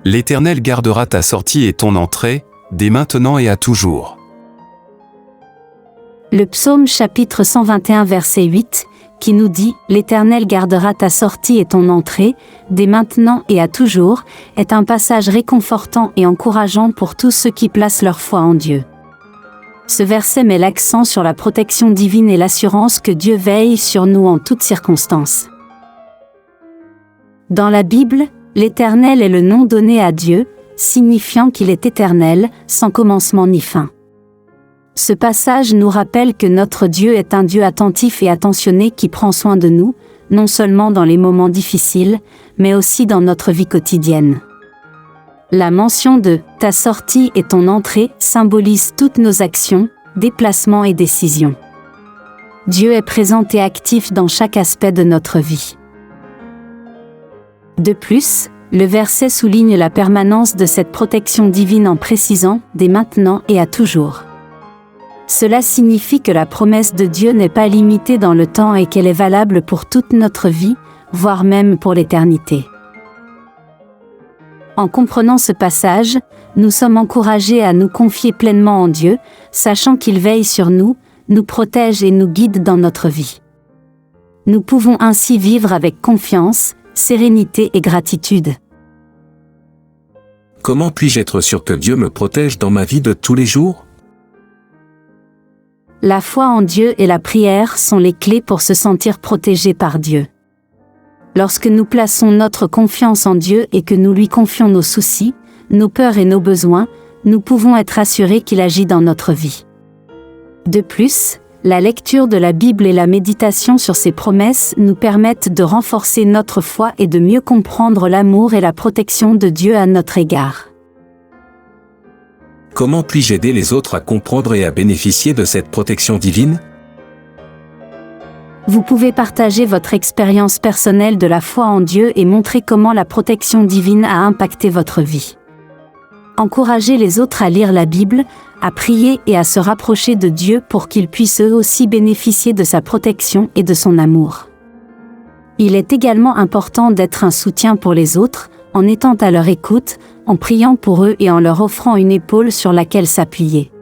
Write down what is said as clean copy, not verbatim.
L'Éternel gardera ta sortie et ton entrée, dès maintenant et à toujours. Le psaume chapitre 121 verset 8, qui nous dit « L'Éternel gardera ta sortie et ton entrée, dès maintenant et à toujours », est un passage réconfortant et encourageant pour tous ceux qui placent leur foi en Dieu. Ce verset met l'accent sur la protection divine et l'assurance que Dieu veille sur nous en toutes circonstances. Dans la Bible, l'Éternel est le nom donné à Dieu, signifiant qu'il est éternel, sans commencement ni fin. Ce passage nous rappelle que notre Dieu est un Dieu attentif et attentionné qui prend soin de nous, non seulement dans les moments difficiles, mais aussi dans notre vie quotidienne. La mention de « ta sortie et ton entrée » symbolise toutes nos actions, déplacements et décisions. Dieu est présent et actif dans chaque aspect de notre vie. De plus, le verset souligne la permanence de cette protection divine en précisant « dès maintenant et à toujours ». Cela signifie que la promesse de Dieu n'est pas limitée dans le temps et qu'elle est valable pour toute notre vie, voire même pour l'éternité. En comprenant ce passage, nous sommes encouragés à nous confier pleinement en Dieu, sachant qu'il veille sur nous, nous protège et nous guide dans notre vie. Nous pouvons ainsi vivre avec confiance, sérénité et gratitude. Comment puis-je être sûr que Dieu me protège dans ma vie de tous les jours ? La foi en Dieu et la prière sont les clés pour se sentir protégé par Dieu. Lorsque nous plaçons notre confiance en Dieu et que nous lui confions nos soucis, nos peurs et nos besoins, nous pouvons être assurés qu'il agit dans notre vie. De plus, la lecture de la Bible et la méditation sur ses promesses nous permettent de renforcer notre foi et de mieux comprendre l'amour et la protection de Dieu à notre égard. Comment puis-je aider les autres à comprendre et à bénéficier de cette protection divine ? Vous pouvez partager votre expérience personnelle de la foi en Dieu et montrer comment la protection divine a impacté votre vie. Encouragez les autres à lire la Bible, à prier et à se rapprocher de Dieu pour qu'ils puissent eux aussi bénéficier de sa protection et de son amour. Il est également important d'être un soutien pour les autres, en étant à leur écoute, en priant pour eux et en leur offrant une épaule sur laquelle s'appuyer.